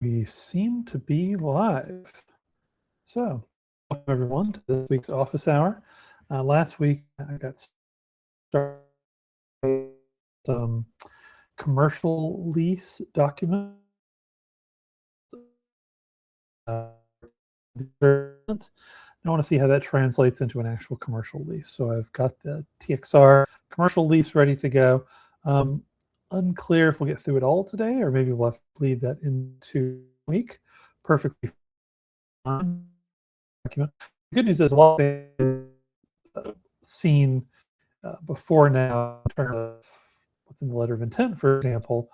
We seem to be live. So, welcome everyone to this week's office hour. Last week, I got started with some commercial lease documents. Uh, I want to see how that translates into an actual commercial lease. So I've got the TXR commercial lease ready to go. Um, Unclear if we'll get through it all today, or maybe we'll have to leave that into a week. Perfectly fine. Document. The good news is a lot of things seen before now in terms of what's in the letter of intent, for example,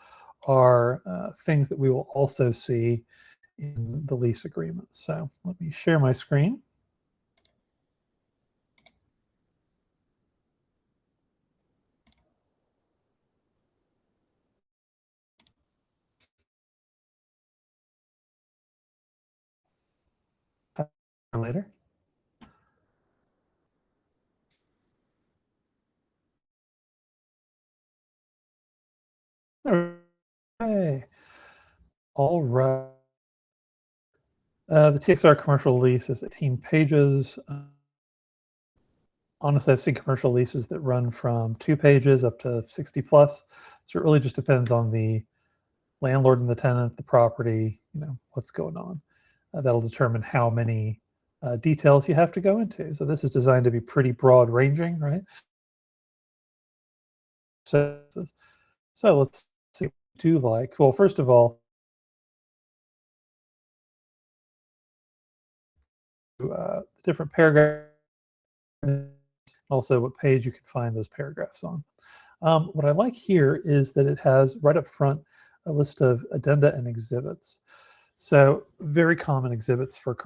are things that we will also see in the lease agreement. So let me share my screen. Later. Okay. All right. The TXR commercial lease is 18 pages. Honestly, I've seen commercial leases that run from 2 pages up to 60 plus. So it really just depends on the landlord and the tenant, the property, what's going on. That'll determine how many details you have to go into. So this is designed to be pretty broad ranging, right? So let's see what we do like. Well, first of all, the different paragraphs, also what page you can find those paragraphs on. What I like here is that it has right up front a list of addenda and exhibits. So very common exhibits for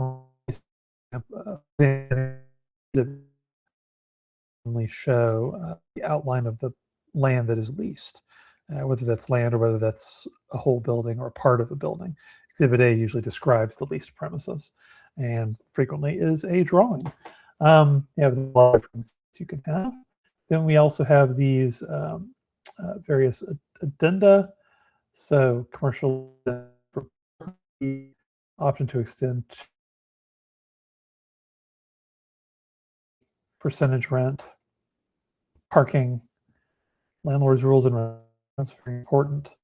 only show the outline of the land that is leased, whether that's land or whether that's a whole building or part of a building. Exhibit A usually describes the leased premises and frequently is a drawing. You have a lot of things you can have. Then we also have these various addenda. So commercial option to extend percentage rent, parking, landlord's rules and rents are very important.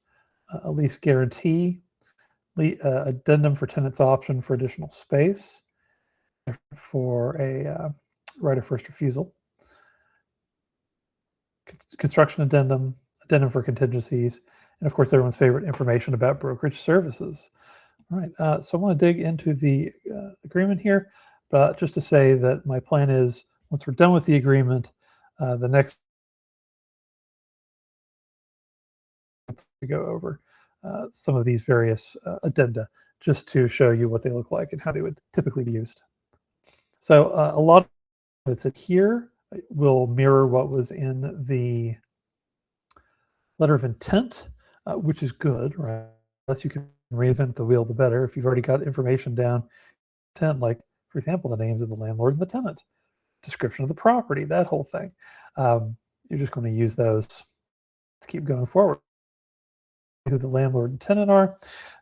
A lease guarantee, addendum for tenant's option for additional space, for a right of first refusal, construction addendum, addendum for contingencies, and of course everyone's favorite, information about brokerage services. All right, so I want to dig into the agreement here, but just to say that my plan is once we're done with the agreement, the next to go over some of these various addenda just to show you what they look like and how they would typically be used. So a lot of that's here will mirror what was in the letter of intent, which is good, right? Unless you can reinvent the wheel, the better. If you've already got information down, like, for example, the names of the landlord and the tenant, description of the property, that whole thing. You're just going to use those to keep going forward. Who the landlord and tenant are.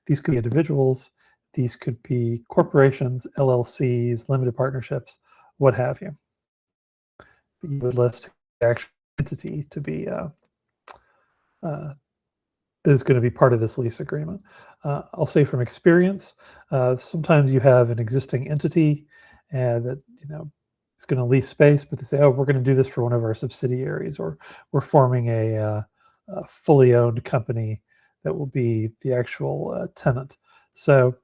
These could be individuals. These could be corporations, LLCs, limited partnerships, what have you. But you would list the actual entity to be that is going to be part of this lease agreement. I'll say from experience, sometimes you have an existing entity that is going to lease space, but they say, "Oh, we're going to do this for one of our subsidiaries," or we're forming a fully owned company that will be the actual tenant. So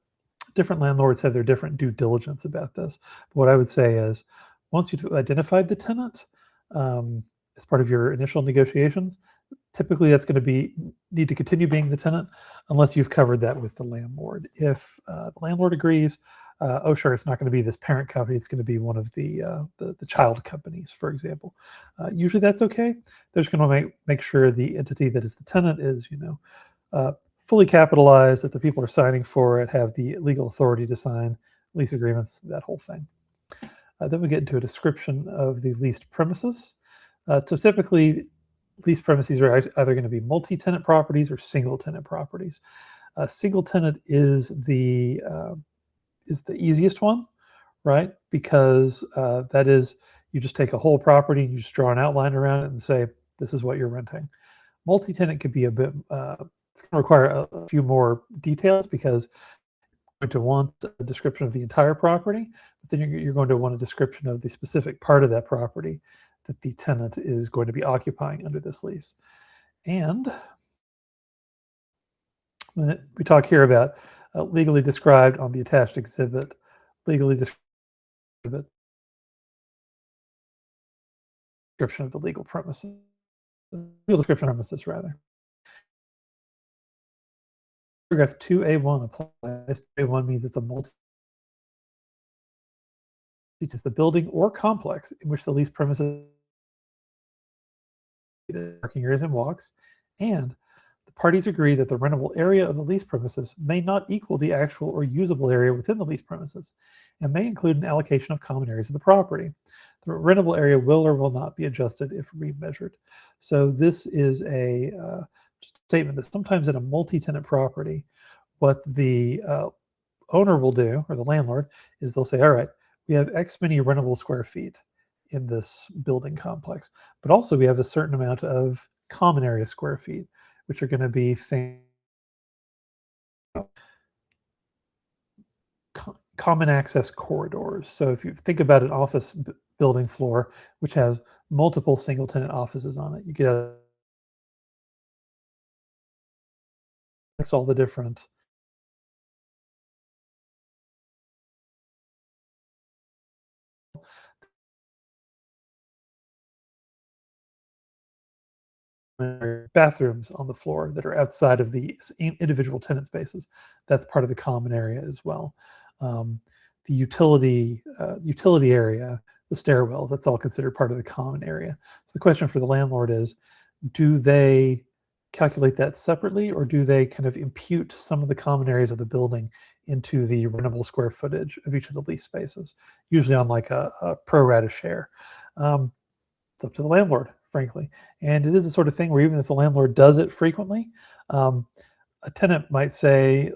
different landlords have their different due diligence about this. But what I would say is once you've identified the tenant as part of your initial negotiations, typically that's going to need to continue being the tenant unless you've covered that with the landlord. If the landlord agrees, oh sure, it's not going to be this parent company, it's going to be one of the child companies, for example. Usually that's okay. They're just going to make sure the entity that is the tenant is fully capitalized, that the people are signing for it have the legal authority to sign lease agreements, that whole thing. Then we get into a description of the leased premises. So typically, leased premises are either going to be multi-tenant properties or single-tenant properties. A single tenant is the easiest one, right? Because that is, you just take a whole property and you just draw an outline around it and say, this is what you're renting. Multi-tenant could be a bit, it's going to require a few more details because you're going to want a description of the entire property, but then you're going to want a description of the specific part of that property that the tenant is going to be occupying under this lease. And we talk here about legally described on the attached exhibit, legally described description of the legal premises, legal description of premises rather. Paragraph 2A1 applies. 2A1 means it's a multi. It's the building or complex in which the lease premises, parking areas and walks, and the parties agree that the rentable area of the lease premises may not equal the actual or usable area within the lease premises, and may include an allocation of common areas of the property. The rentable area will or will not be adjusted if remeasured. So this is a statement that sometimes in a multi-tenant property, what the owner will do, or the landlord, is they'll say, all right, we have X many rentable square feet in this building complex, but also we have a certain amount of common area square feet, which are going to be things, common access corridors. So if you think about an office building floor, which has multiple single tenant offices on it, you get all the different bathrooms on the floor that are outside of the individual tenant spaces. That's part of the common area as well. The utility area, the stairwells, that's all considered part of the common area. So the question for the landlord is, do they calculate that separately, or do they kind of impute some of the common areas of the building into the rentable square footage of each of the lease spaces, usually on like a pro rata share? It's up to the landlord, frankly. And it is the sort of thing where even if the landlord does it frequently, a tenant might say,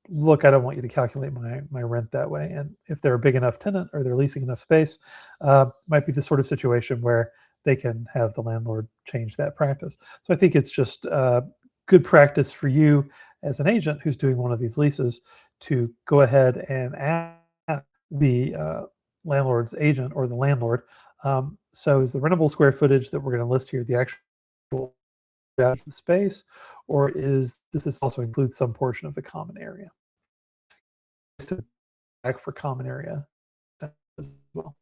look, I don't want you to calculate my rent that way. And if they're a big enough tenant or they're leasing enough space, might be the sort of situation where they can have the landlord change that practice. So I think it's just good practice for you as an agent who's doing one of these leases to go ahead and ask the landlord's agent or the landlord, so is the rentable square footage that we're going to list here the actual space, or does this also include some portion of the common area? Back for common area as well.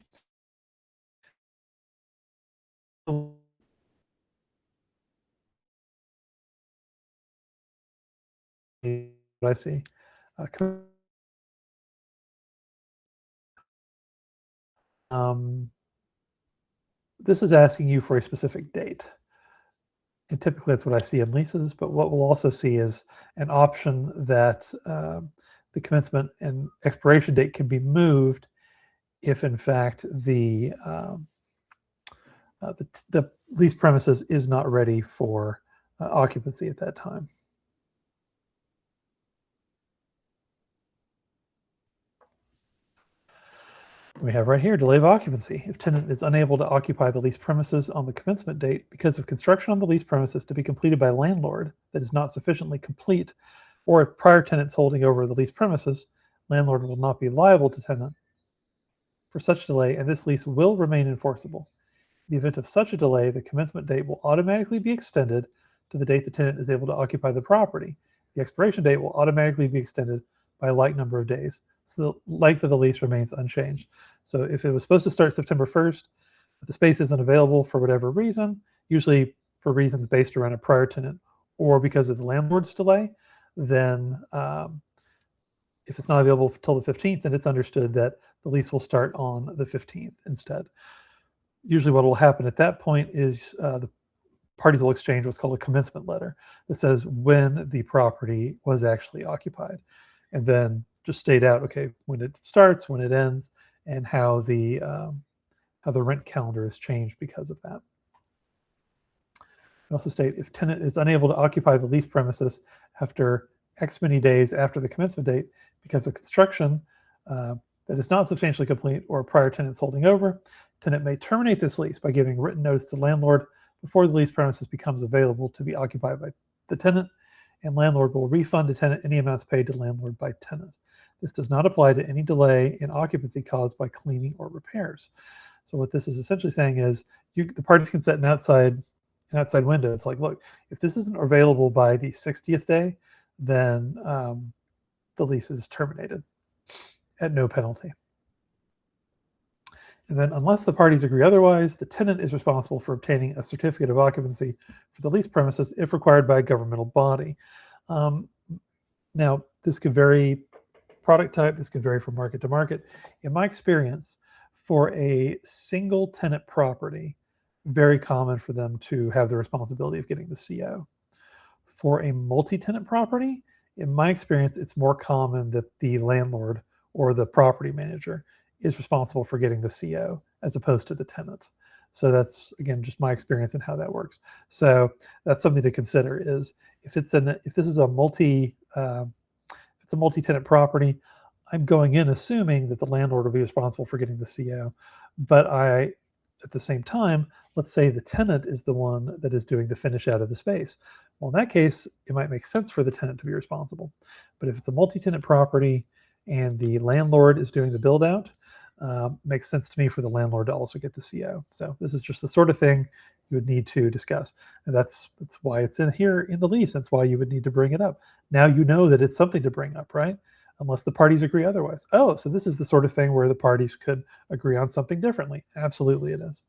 What I see. This is asking you for a specific date. And typically that's what I see in leases, but what we'll also see is an option that the commencement and expiration date can be moved if in fact the lease premises is not ready for occupancy at that time. We have right here, delay of occupancy. If tenant is unable to occupy the lease premises on the commencement date because of construction on the lease premises to be completed by landlord that is not sufficiently complete, or if prior tenants holding over the lease premises, landlord will not be liable to tenant for such delay, and this lease will remain enforceable. In the event of such a delay, the commencement date will automatically be extended to the date the tenant is able to occupy the property. The expiration date will automatically be extended by a like number of days. So the length of the lease remains unchanged. So if it was supposed to start September 1st, if the space isn't available for whatever reason, usually for reasons based around a prior tenant or because of the landlord's delay, then if it's not available until the 15th, then it's understood that the lease will start on the 15th instead. Usually what will happen at that point is the parties will exchange what's called a commencement letter that says when the property was actually occupied, and then just state out, okay, when it starts, when it ends, and how the rent calendar is changed because of that. Also state if tenant is unable to occupy the lease premises after X many days after the commencement date because of construction that is not substantially complete or prior tenants holding over, tenant may terminate this lease by giving written notice to landlord before the lease premises becomes available to be occupied by the tenant, and landlord will refund the tenant any amounts paid to landlord by tenant. This does not apply to any delay in occupancy caused by cleaning or repairs. So what this is essentially saying is the parties can set an outside window. It's like, look, if this isn't available by the 60th day, then the lease is terminated at no penalty. And then unless the parties agree otherwise, the tenant is responsible for obtaining a certificate of occupancy for the lease premises if required by a governmental body. Now, this could vary product type, this could vary from market to market. In my experience, for a single tenant property, very common for them to have the responsibility of getting the CO. For a multi-tenant property, in my experience, it's more common that the landlord or the property manager is responsible for getting the CO as opposed to the tenant. So that's, again, just my experience and how that works. So that's something to consider is if this is a multi-tenant property, I'm going in assuming that the landlord will be responsible for getting the CO. But at the same time, let's say the tenant is the one that is doing the finish out of the space. Well, in that case, it might make sense for the tenant to be responsible. But if it's a multi-tenant property and the landlord is doing the build out, makes sense to me for the landlord to also get the CO. So this is just the sort of thing you would need to discuss. And that's why it's in here in the lease. That's why you would need to bring it up. Now you know that it's something to bring up, right? Unless the parties agree otherwise. Oh, so this is the sort of thing where the parties could agree on something differently. Absolutely it is.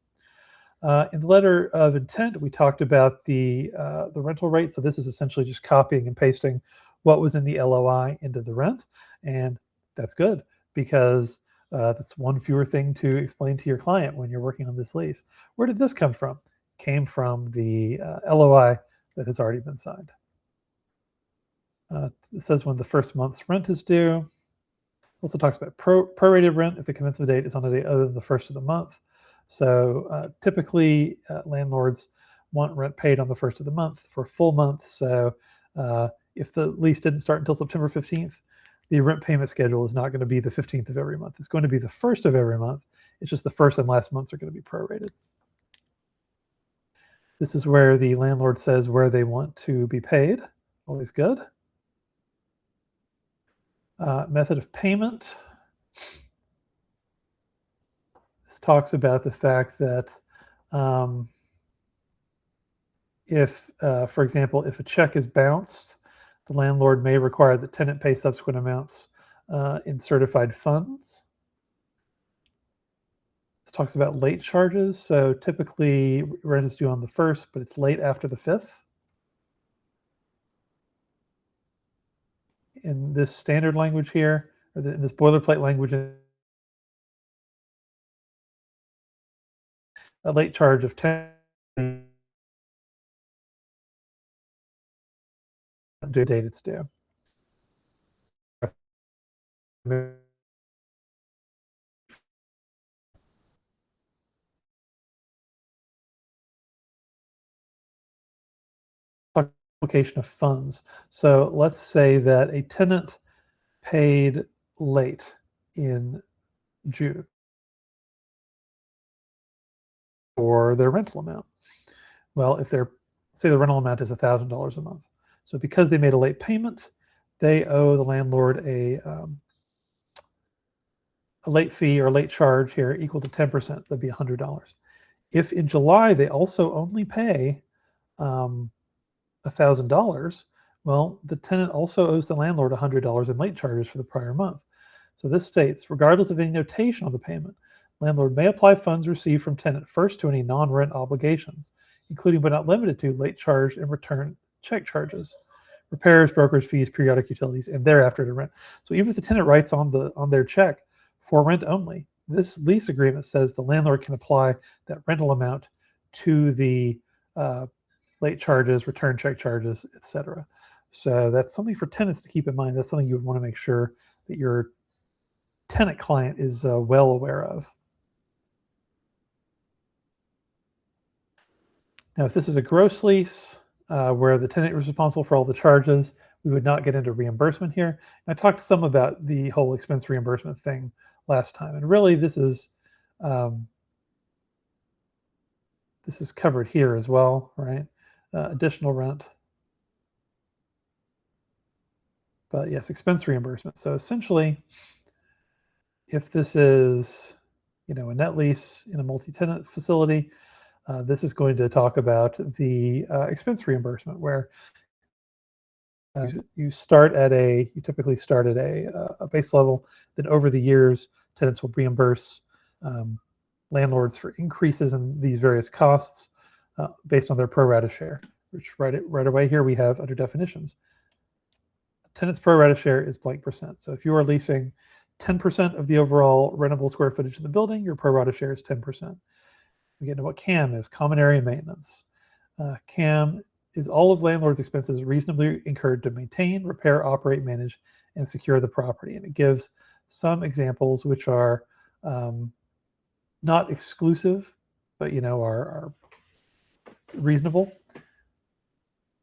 In the letter of intent, we talked about the rental rate. So this is essentially just copying and pasting what was in the LOI into the rent. And that's good because that's one fewer thing to explain to your client when you're working on this lease. Where did this come from? Came from the LOI that has already been signed. It says when the first month's rent is due. It also talks about prorated rent if the commencement date is on a day other than the first of the month. So typically landlords want rent paid on the first of the month for a full month. So if the lease didn't start until September 15th, the rent payment schedule is not going to be the 15th of every month. It's going to be the first of every month. It's just the first and last months are going to be prorated. This is where the landlord says where they want to be paid. Always good. Method of payment. This talks about the fact that for example, if a check is bounced, the landlord may require the tenant pay subsequent amounts in certified funds. This talks about late charges. So typically rent is due on the 1st, but it's late after the 5th. In this standard language here, or this boilerplate language, a late charge of 10 due date it's due. Application of funds. So let's say that a tenant paid late in June for their rental amount. Well, if say the rental amount is $1,000 a month. So because they made a late payment, they owe the landlord a late fee or late charge here equal to 10%. That'd be $100. If in July they also only pay $1,000, well, the tenant also owes the landlord $100 in late charges for the prior month. So this states, regardless of any notation on the payment, landlord may apply funds received from tenant first to any non-rent obligations, including but not limited to late charge and return check charges, repairs, brokerage fees, periodic utilities, and thereafter to rent. So even if the tenant writes on their check for rent only, this lease agreement says the landlord can apply that rental amount to the late charges, return check charges, etc. So that's something for tenants to keep in mind. That's something you would want to make sure that your tenant client is well aware of. Now, if this is a gross lease where the tenant is responsible for all the charges, We would not get into reimbursement here. And I talked some about the whole expense reimbursement thing last time, and really this is covered here as well, right? Additional rent. But yes, expense reimbursement. So essentially, if this is, a net lease in a multi-tenant facility, this is going to talk about the expense reimbursement, where you typically start at a base level. Then over the years, tenants will reimburse landlords for increases in these various costs based on their pro rata share. Which right away here we have under definitions. Tenant's pro rata share is blank percent. So if you are leasing 10% of the overall rentable square footage in the building, your pro rata share is 10%. We get into what CAM is, common area maintenance. CAM is all of landlord's expenses reasonably incurred to maintain, repair, operate, manage, and secure the property. And it gives some examples which are not exclusive, but are reasonable.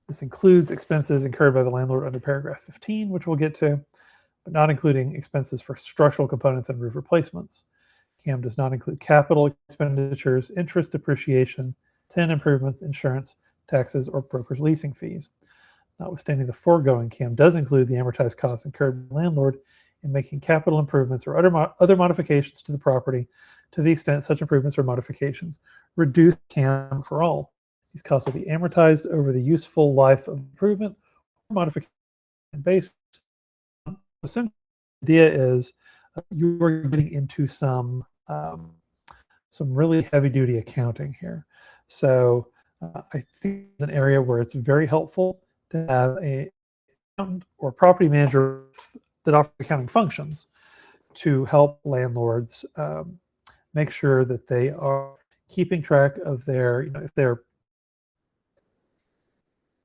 This includes expenses incurred by the landlord under paragraph 15, which we'll get to, but not including expenses for structural components and roof replacements. CAM does not include capital expenditures, interest, depreciation, tenant improvements, insurance, taxes, or broker's leasing fees. Notwithstanding the foregoing, CAM does include the amortized costs incurred by the landlord in making capital improvements or other modifications to the property to the extent such improvements or modifications reduce CAM for all. These costs will be amortized over the useful life of improvement or modification basis. Essentially, the idea is you are getting into some really heavy-duty accounting here. So I think it's an area where it's very helpful to have an accountant or property manager that offers accounting functions to help landlords make sure that they are keeping track of their,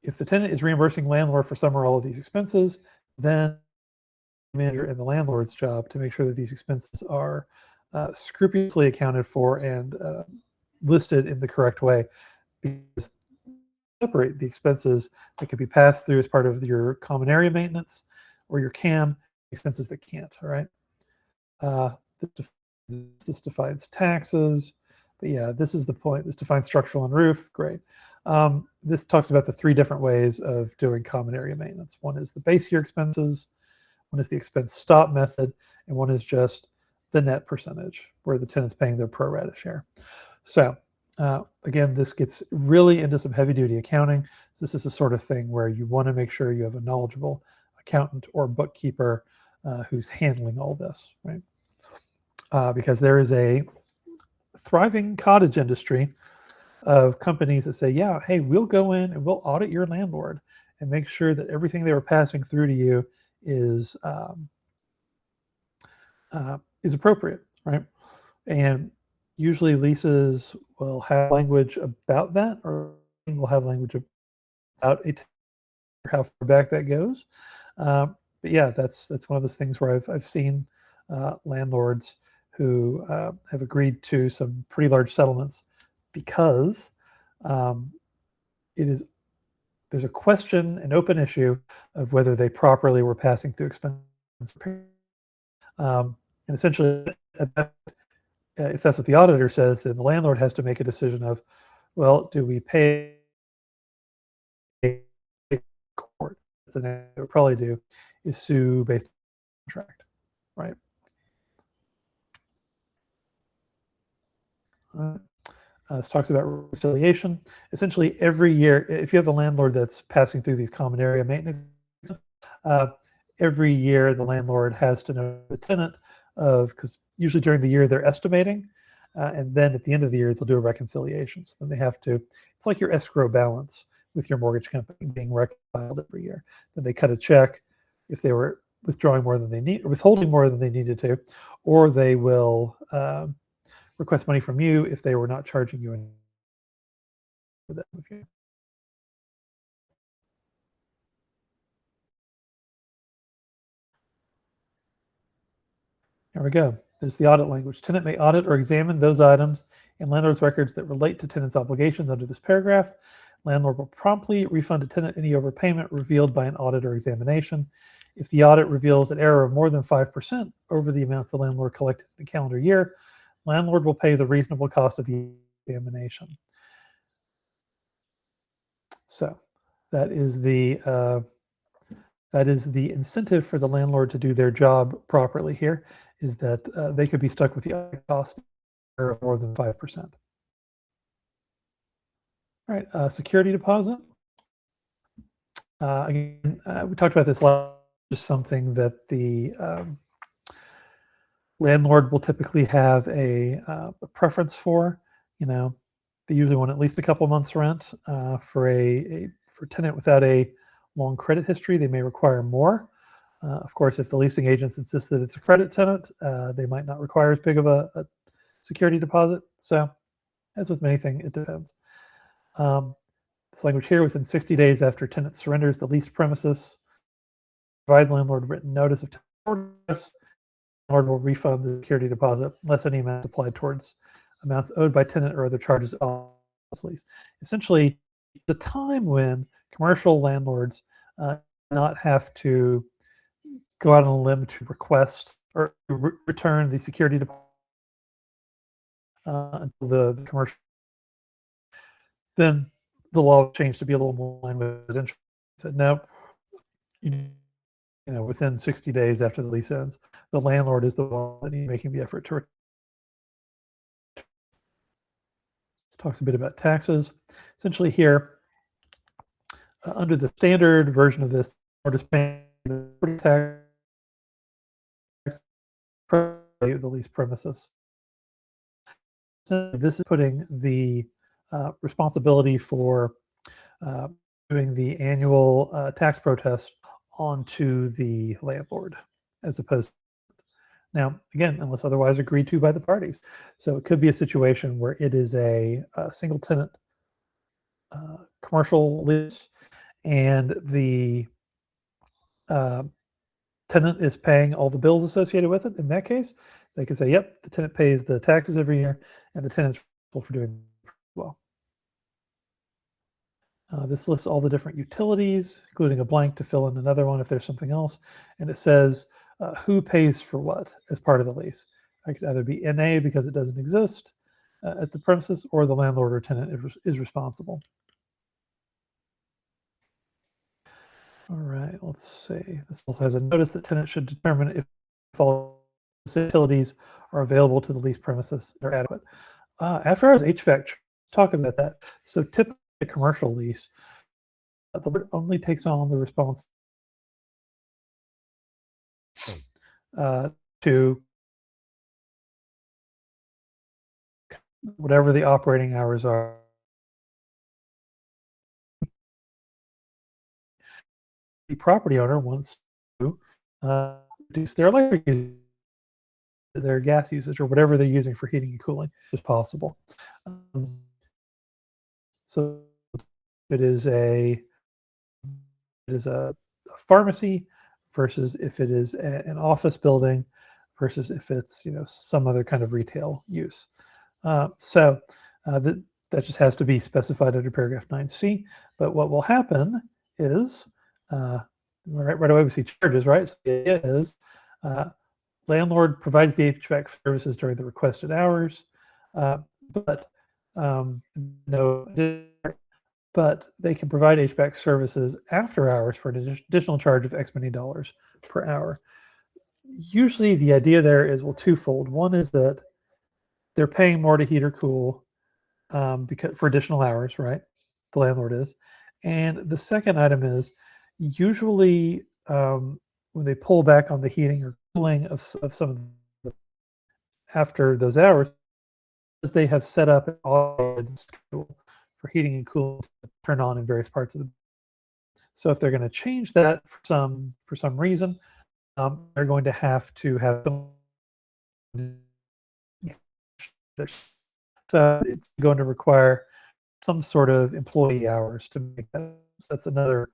if the tenant is reimbursing landlord for some or all of these expenses, then the manager and the landlord's job to make sure that these expenses are scrupulously accounted for and listed in the correct way, because separate the expenses that can be passed through as part of your common area maintenance or your CAM, expenses that can't. All right. This defines taxes, but yeah, this is the point. This defines structural and roof. Great. This talks about the three different ways of doing common area maintenance. One is the base year expenses, one is the expense stop method, and one is just the net percentage, where the tenant's paying their pro rata share. So again, this gets really into some heavy duty accounting. So this is the sort of thing where you want to make sure you have a knowledgeable accountant or bookkeeper who's handling all this, right? Because there is a thriving cottage industry of companies that say, yeah, hey, we'll go in and we'll audit your landlord and make sure that everything they were passing through to you is appropriate, right? And usually leases will have language about that, or will have language about how far back that goes. But yeah, that's one of those things where I've seen landlords who have agreed to some pretty large settlements because there's a question, an open issue of whether they properly were passing through expenses. And essentially, if that's what the auditor says, then the landlord has to make a decision of, well, do we pay court? The next thing they would probably do is sue based on contract, right? This talks about reconciliation. Essentially, every year, if you have a landlord that's passing through these common area maintenance, every year the landlord has to know the tenant because usually during the year they're estimating, and then at the end of the year they'll do a reconciliation. So then they have to, it's like your escrow balance with your mortgage company being reconciled every year. Then they cut a check if they were withdrawing more than they need, or withholding more than they needed to, or they will request money from you if they were not charging you any for that. There we go. There's the audit language. Tenant may audit or examine those items in landlord's records that relate to tenant's obligations under this paragraph. Landlord will promptly refund a tenant any overpayment revealed by an audit or examination. If the audit reveals an error of more than 5% over the amounts the landlord collected in the calendar year, landlord will pay the reasonable cost of the examination. So that is the incentive for the landlord to do their job properly here, is that they could be stuck with the cost of more than 5%. All right, security deposit. Again, we talked about this last, just something that the landlord will typically have a preference for. You know, they usually want at least a couple months rent. For a tenant without a long credit history, they may require more. Of course, if the leasing agents insist that it's a credit tenant, they might not require as big of a security deposit. So, as with anything, it depends. This language here: within 60 days after tenant surrenders the leased premises, provides landlord written notice of tenant, landlord will refund the security deposit unless any amount applied towards amounts owed by tenant or other charges on the lease. Essentially, the time when commercial landlords not have to go out on a limb to request or return the security deposit until the commercial, then the law changed to be a little more in line with residential. Said no, you know, within 60 days after the lease ends, the landlord is the one that needs making the effort to. This talks a bit about taxes. Essentially, here under the standard version of this, we're just paying the tax for the lease premises. So this is putting the responsibility for doing the annual tax protest onto the landlord, as opposed to, now, again, unless otherwise agreed to by the parties. So it could be a situation where it is a single tenant commercial lease, and the tenant is paying all the bills associated with it. In that case, they could say, yep, the tenant pays the taxes every year, and the tenant's responsible for doing it well. This lists all the different utilities, including a blank to fill in another one if there's something else. And it says who pays for what as part of the lease. It could either be NA because it doesn't exist at the premises, or the landlord or tenant is responsible. All right, let's see. This also has a notice that tenant should determine if all utilities are available to the lease premises. They're adequate. After hours HVAC, talk about that. So typically a commercial lease, the landlord only takes on the response to whatever the operating hours are. The property owner wants to reduce their electric usage, their gas usage, or whatever they're using for heating and cooling as possible. So it is a pharmacy versus if it is an office building versus if it's, you know, some other kind of retail use. So that just has to be specified under paragraph 9C. But what will happen is right away we see charges, right? So the idea is landlord provides the HVAC services during the requested hours, but they can provide HVAC services after hours for an additional charge of X many dollars per hour. Usually the idea there is, well, twofold. One is that they're paying more to heat or cool because for additional hours, right? The landlord is. And the second item is usually when they pull back on the heating or cooling of some of the after those hours, they have set up an automated schedule for heating and cooling to turn on in various parts of the. So if they're going to change that for some reason, they're going to have some. So it's going to require some sort of employee hours to make that. So that's another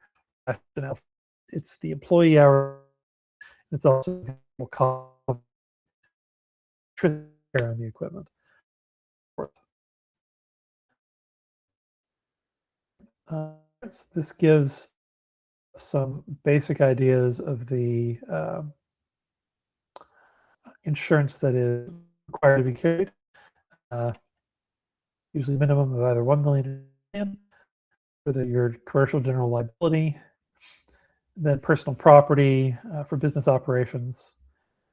rationale. It's the employee hour. It's also cost on the equipment. This gives some basic ideas of the insurance that is required to be carried. Uh, Usually a minimum of either 1 million for your commercial general liability, then personal property for business operations,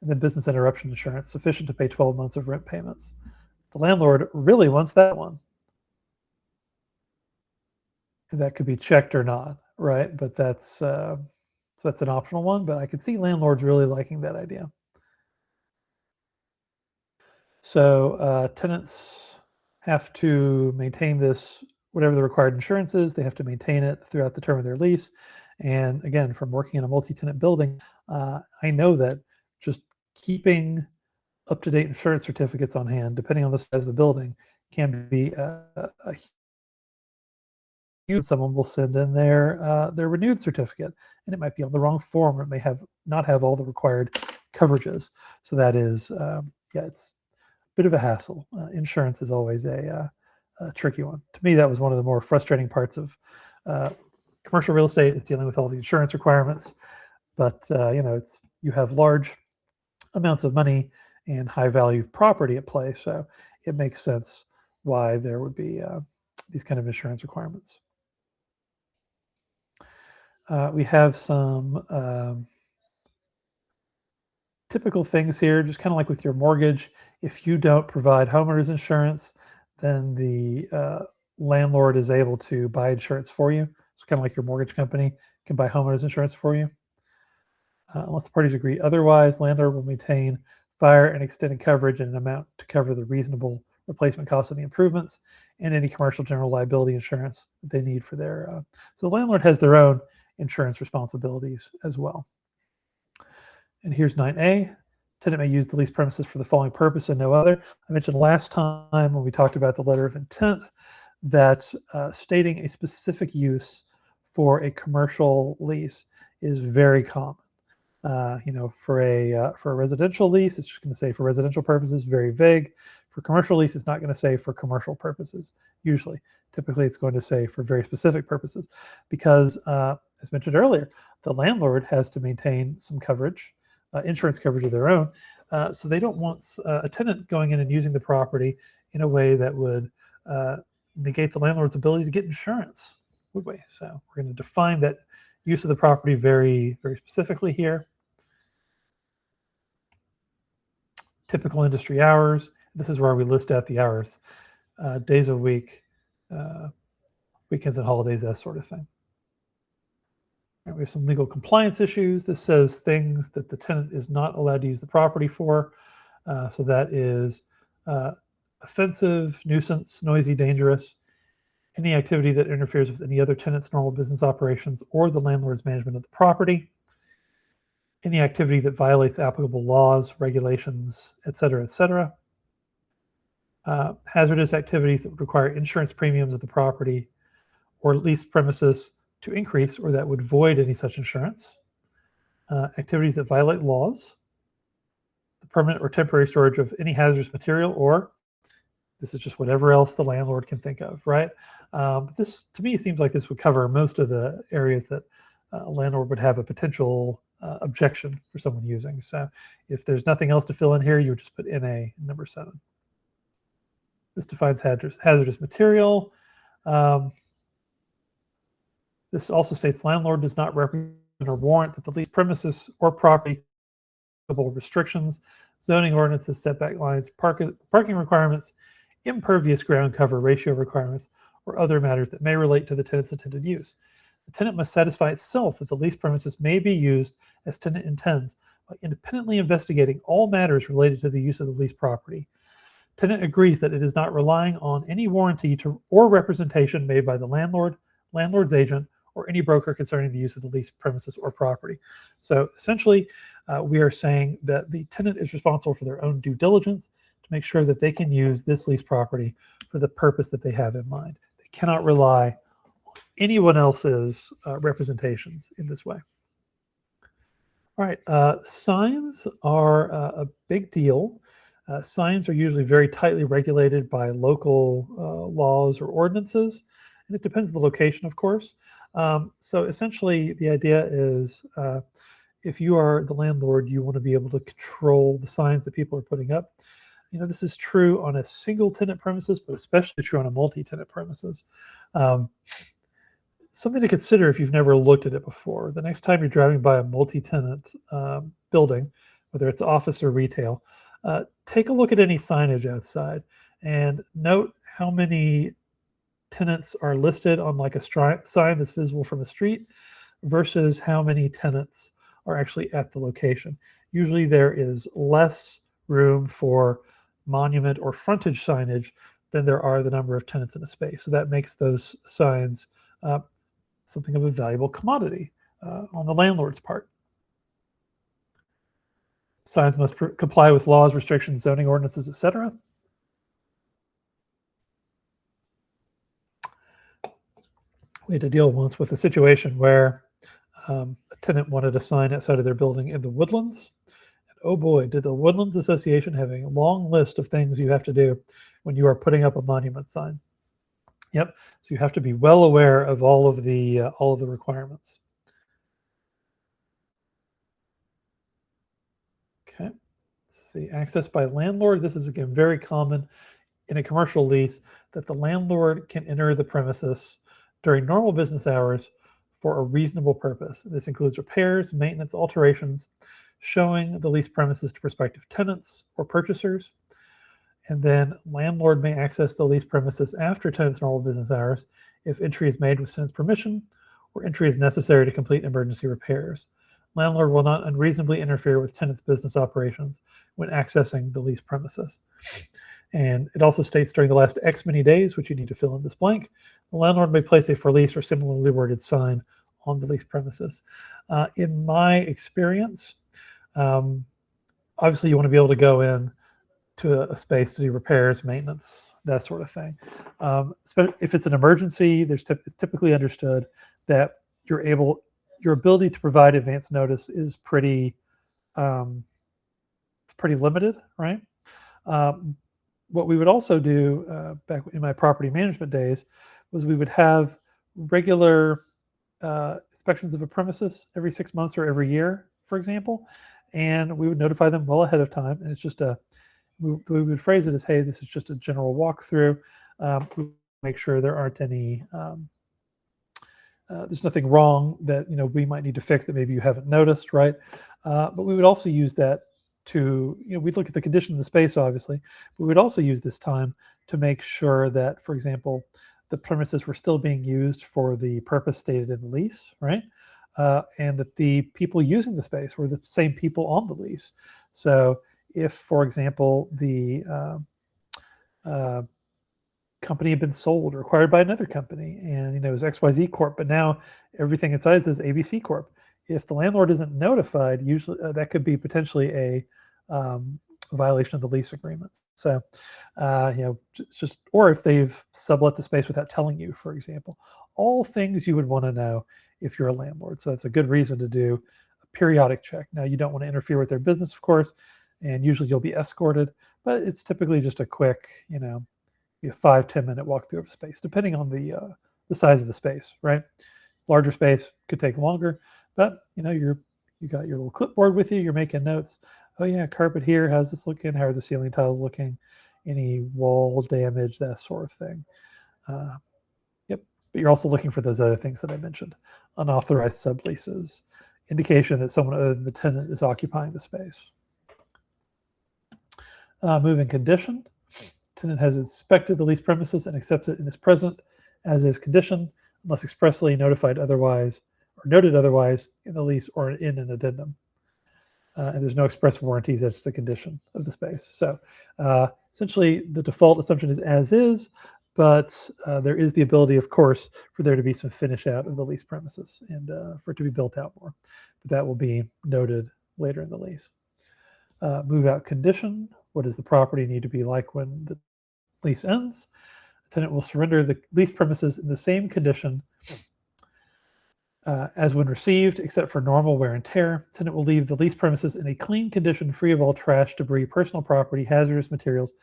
and then business interruption insurance sufficient to pay 12 months of rent payments. The landlord really wants that one. And that could be checked or not, right? But so that's an optional one, but I could see landlords really liking that idea. So tenants have to maintain this, whatever the required insurance is, they have to maintain it throughout the term of their lease. And again, from working in a multi-tenant building, I know that just keeping up-to-date insurance certificates on hand, depending on the size of the building, can be a huge. Someone will send in their renewed certificate, and it might be on the wrong form. It may not have all the required coverages. So that is, it's a bit of a hassle. Insurance is always a tricky one. To me, that was one of the more frustrating parts of commercial real estate, is dealing with all the insurance requirements. But you have large amounts of money and high value property at play, so it makes sense why there would be these kind of insurance requirements. We have some typical things here, just kind of like with your mortgage. If you don't provide homeowners insurance, then the landlord is able to buy insurance for you. It's kind of like your mortgage company can buy homeowners insurance for you. Unless the parties agree otherwise, landlord will maintain fire and extended coverage in an amount to cover the reasonable replacement costs of the improvements and any commercial general liability insurance that they need for their. So the landlord has their own insurance responsibilities as well. And here's 9A. Tenant may use the lease premises for the following purpose and no other. I mentioned last time when we talked about the letter of intent that stating a specific use for a commercial lease is very common. For a residential lease, it's just going to say for residential purposes, very vague. For commercial lease, it's not going to say for commercial purposes. Usually, typically, it's going to say for very specific purposes, because as mentioned earlier, the landlord has to maintain some coverage, insurance coverage of their own. So they don't want a tenant going in and using the property in a way that would negate the landlord's ability to get insurance, would we? So we're going to define that use of the property very, very specifically here. Typical industry hours. This is where we list out the hours, days of week, weekends and holidays, that sort of thing. Right, we have some legal compliance issues. This says things that the tenant is not allowed to use the property for. So that is offensive, nuisance, noisy, dangerous, any activity that interferes with any other tenant's normal business operations or the landlord's management of the property, any activity that violates applicable laws, regulations, et cetera, hazardous activities that would require insurance premiums of the property or leased premises to increase or that would void any such insurance, activities that violate laws, the permanent or temporary storage of any hazardous material, or this is just whatever else the landlord can think of, right? But this, to me, seems like this would cover most of the areas that a landlord would have a potential objection for someone using. So if there's nothing else to fill in here, you would just put NA, number 7. This defines hazardous material. This also states landlord does not represent or warrant that the leased premises or property restrictions, zoning ordinances, setback lines, parking requirements, impervious ground cover ratio requirements, or other matters that may relate to the tenant's intended use. The tenant must satisfy itself that the leased premises may be used as tenant intends by independently investigating all matters related to the use of the leased property. Tenant agrees that it is not relying on any warranty or representation made by the landlord, landlord's agent, or any broker concerning the use of the leased premises or property. So essentially, we are saying that the tenant is responsible for their own due diligence to make sure that they can use this leased property for the purpose that they have in mind. They cannot rely on anyone else's representations in this way. All right, signs are a big deal. Signs are usually very tightly regulated by local laws or ordinances. and it depends on the location, of course. So essentially, the idea is if you are the landlord, you want to be able to control the signs that people are putting up. This is true on a single tenant premises, but especially true on a multi-tenant premises. Something to consider if you've never looked at it before. The next time you're driving by a multi-tenant building, whether it's office or retail, take a look at any signage outside and note how many tenants are listed on like a sign that's visible from the street versus how many tenants are actually at the location. Usually there is less room for monument or frontage signage than there are the number of tenants in a space. So that makes those signs something of a valuable commodity on the landlord's part. Signs must comply with laws, restrictions, zoning ordinances, etc. We had to deal once with a situation where a tenant wanted a sign outside of their building in the Woodlands. And oh boy, did the Woodlands Association have a long list of things you have to do when you are putting up a monument sign. Yep, so you have to be well aware of all of the requirements. Okay, let's see, access by landlord. This is again very common in a commercial lease that the landlord can enter the premises during normal business hours for a reasonable purpose. This includes repairs, maintenance, alterations, showing the leased premises to prospective tenants or purchasers. And then landlord may access the leased premises after tenant's normal business hours if entry is made with tenant's permission or entry is necessary to complete emergency repairs. Landlord will not unreasonably interfere with tenant's business operations when accessing the leased premises. And it also states during the last X many days, which you need to fill in this blank, the landlord may place a for lease or similarly worded sign on the leased premises. In my experience, obviously you want to be able to go in to a space to do repairs, maintenance, that sort of thing. If it's an emergency, it's typically understood that your ability to provide advance notice is pretty limited, right? What we would also do back in my property management days was we would have regular inspections of a premises every 6 months or every year, for example, and we would notify them well ahead of time. And it's just we would phrase it as, hey, this is just a general walkthrough. We make sure there aren't any, there's nothing wrong that we might need to fix that maybe you haven't noticed, right? But we would also use that to, we'd look at the condition of the space, obviously, but we would also use this time to make sure that, for example, the premises were still being used for the purpose stated in the lease, right? And that the people using the space were the same people on the lease. So if, for example, the company had been sold or acquired by another company and it was XYZ Corp, but now everything inside says ABC Corp. If the landlord isn't notified, usually that could be potentially a violation of the lease agreement. So, or if they've sublet the space without telling you, for example, all things you would want to know if you're a landlord. So it's a good reason to do a periodic check. Now, you don't want to interfere with their business, of course, and usually you'll be escorted, but it's typically just a quick, 5-10 minute walkthrough of a space, depending on the size of the space, right? Larger space could take longer, but you got your little clipboard with you, you're making notes. Oh yeah, carpet here, how's this looking? How are the ceiling tiles looking? Any wall damage, that sort of thing. Yep, but you're also looking for those other things that I mentioned. Unauthorized subleases, indication that someone other than the tenant is occupying the space. Move-in condition. Tenant has inspected the leased premises and accepts it in its present as is condition, unless expressly notified otherwise or noted otherwise in the lease or in an addendum. And there's no express warranties as to the condition of the space. So essentially the default assumption is as is, but there is the ability, of course, for there to be some finish out of the leased premises and for it to be built out more. But that will be noted later in the lease. Move out condition. What does the property need to be like when the lease ends? The tenant will surrender the leased premises in the same condition as when received, except for normal wear and tear. Tenant will leave the leased premises in a clean condition, free of all trash, debris, personal property, hazardous materials,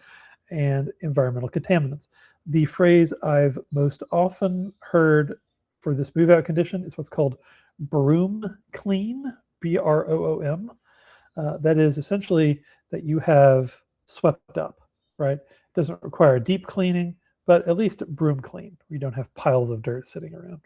and environmental contaminants. The phrase I've most often heard for this move-out condition is what's called broom clean, BROOM. That is essentially that you have swept up, right? It doesn't require deep cleaning, but at least broom clean. You don't have piles of dirt sitting around.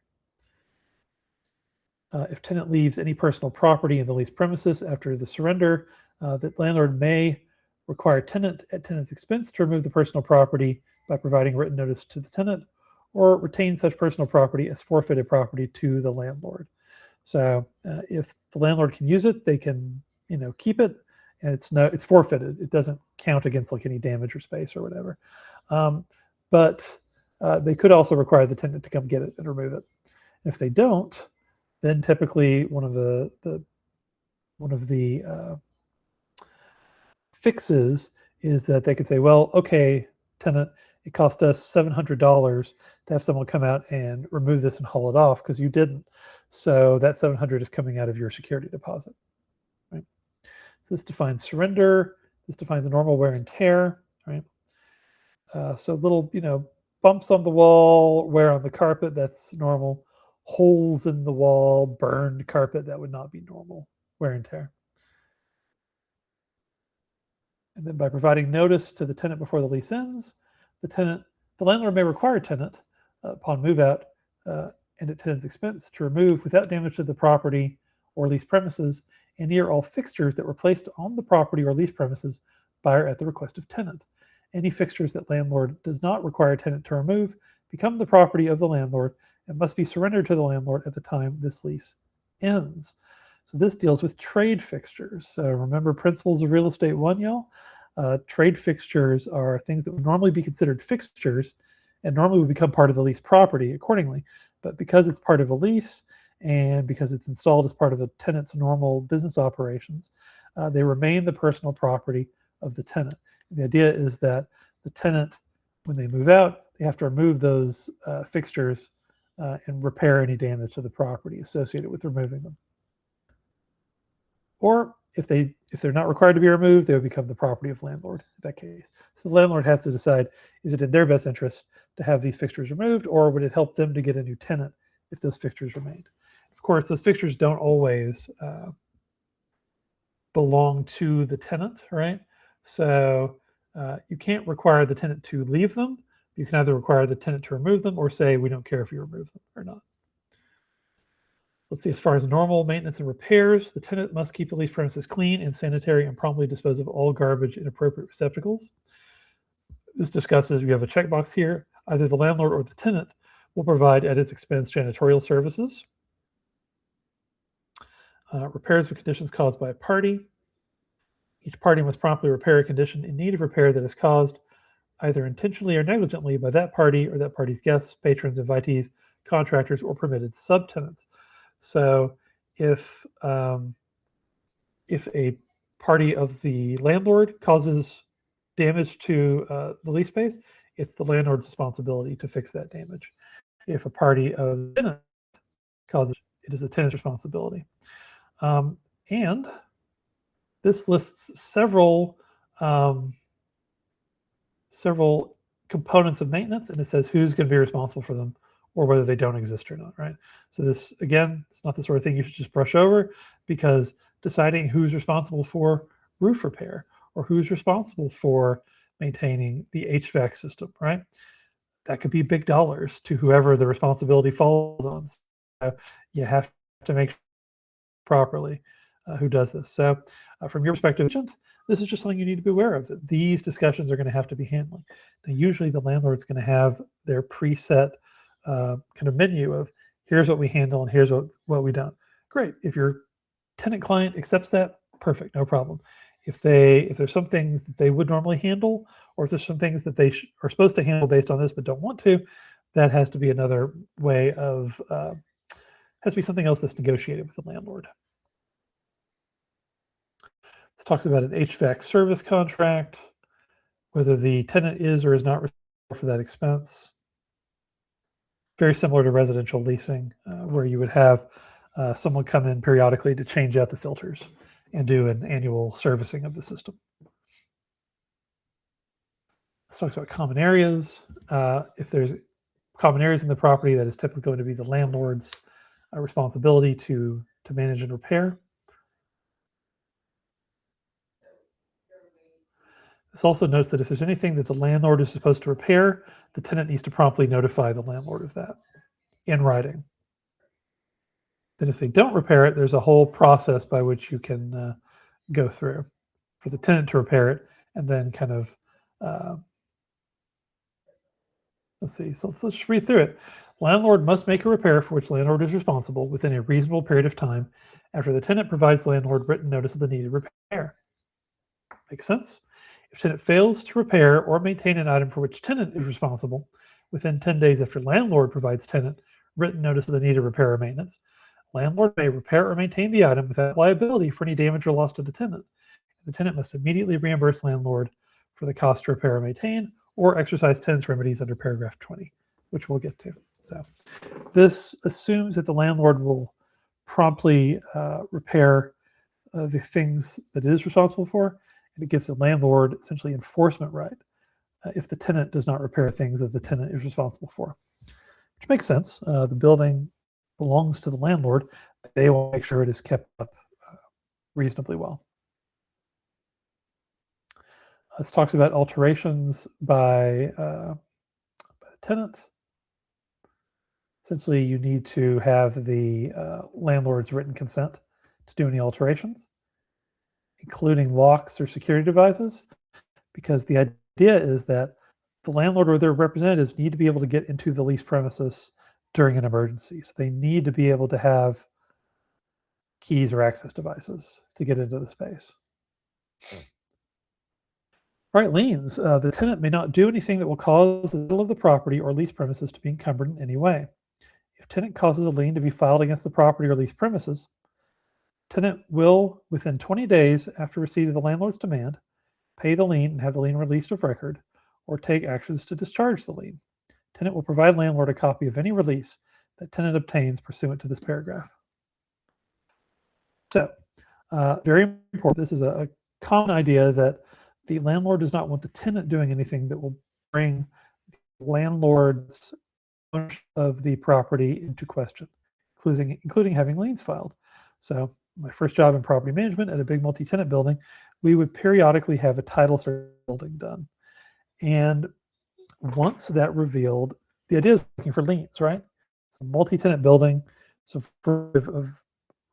If tenant leaves any personal property in the leased premises after the surrender, the landlord may require tenant at tenant's expense to remove the personal property by providing written notice to the tenant, or retain such personal property as forfeited property to the landlord. So if the landlord can use it, they can keep it. And it's forfeited. It doesn't count against like any damage or space or whatever. But they could also require the tenant to come get it and remove it. If they don't, then typically one of the fixes is that they could say, well, okay, tenant, it cost us $700 to have someone come out and remove this and haul it off because you didn't. So that $700 is coming out of your security deposit. Right? So this defines surrender. This defines normal wear and tear. Right? So little, bumps on the wall, wear on the carpet, that's normal. Holes in the wall, burned carpet, that would not be normal wear and tear. And then by providing notice to the tenant before the lease ends, the landlord may require tenant upon move out and at tenant's expense to remove without damage to the property or lease premises any or all fixtures that were placed on the property or lease premises by or at the request of tenant. Any fixtures that landlord does not require tenant to remove become the property of the landlord and must be surrendered to the landlord at the time this lease ends. So this deals with trade fixtures. So remember Principles of Real Estate 1, y'all? Trade fixtures are things that would normally be considered fixtures and normally would become part of the lease property accordingly. But because it's part of a lease and because it's installed as part of a tenant's normal business operations, they remain the personal property of the tenant. The idea is that the tenant, when they move out, they have to remove those fixtures and repair any damage to the property associated with removing them. Or if they're not required to be removed, they would become the property of landlord in that case. So the landlord has to decide, is it in their best interest to have these fixtures removed, or would it help them to get a new tenant if those fixtures remained? Of course, those fixtures don't always belong to the tenant, right? So you can't require the tenant to leave them. You can either require the tenant to remove them or say, we don't care if you remove them or not. Let's see, as far as normal maintenance and repairs, the tenant must keep the leased premises clean and sanitary and promptly dispose of all garbage in appropriate receptacles. This discusses, we have a checkbox here, either the landlord or the tenant will provide at its expense janitorial services. Repairs of conditions caused by a party. Each party must promptly repair a condition in need of repair that is caused either intentionally or negligently by that party or that party's guests, patrons, invitees, contractors, or permitted subtenants. So if a party of the landlord causes damage to the lease space, it's the landlord's responsibility to fix that damage. If a party of the tenant causes it is the tenant's responsibility. And this lists several components of maintenance, and it says who's going to be responsible for them or whether they don't exist or not, right? So this, again, it's not the sort of thing you should just brush over, because deciding who's responsible for roof repair or who's responsible for maintaining the HVAC system, right? That could be big dollars to whoever the responsibility falls on. So you have to make sure properly who does this. So from your perspective, this is just something you need to be aware of, that these discussions are going to have to be handling. Now, usually the landlord's going to have their preset kind of menu of here's what we handle and here's what we don't. Great. If your tenant client accepts that, perfect, no problem. If there's some things that they would normally handle, or if there's some things that they are supposed to handle based on this but don't want to, that has to be another way of has to be something else that's negotiated with the landlord. This talks about an HVAC service contract, whether the tenant is or is not responsible for that expense. Very similar to residential leasing, where you would have someone come in periodically to change out the filters and do an annual servicing of the system. This talks about common areas. If there's common areas in the property, that is typically going to be the landlord's responsibility to manage and repair. This also notes that if there's anything that the landlord is supposed to repair, the tenant needs to promptly notify the landlord of that in writing. Then if they don't repair it, there's a whole process by which you can go through for the tenant to repair it, and then kind of, let's see, so let's just read through it. Landlord must make a repair for which landlord is responsible within a reasonable period of time after the tenant provides landlord written notice of the needed repair. Makes sense? If tenant fails to repair or maintain an item for which tenant is responsible within 10 days after landlord provides tenant written notice of the needed repair or maintenance, landlord may repair or maintain the item without liability for any damage or loss to the tenant. The tenant must immediately reimburse landlord for the cost to repair or maintain, or exercise tenant's remedies under paragraph 20, which we'll get to. So this assumes that the landlord will promptly repair the things that it is responsible for, and it gives the landlord essentially enforcement right if the tenant does not repair things that the tenant is responsible for, which makes sense. The building belongs to the landlord. They will make sure it is kept up reasonably well. This talks about alterations by the tenant. Essentially, you need to have the landlord's written consent to do any alterations, including locks or security devices, because the idea is that the landlord or their representatives need to be able to get into the lease premises during an emergency. So they need to be able to have keys or access devices to get into the space. All right, liens. The tenant may not do anything that will cause the title of the property or lease premises to be encumbered in any way. If tenant causes a lien to be filed against the property or lease premises, tenant will, within 20 days after receipt of the landlord's demand, pay the lien and have the lien released of record, or take actions to discharge the lien. Tenant will provide landlord a copy of any release that tenant obtains pursuant to this paragraph. So, very important. This is a common idea that the landlord does not want the tenant doing anything that will bring the landlord's ownership of the property into question, including having liens filed. So my first job in property management at a big multi-tenant building, we would periodically have a title search building done. And once that revealed, the idea is looking for liens, right? It's a multi-tenant building, so of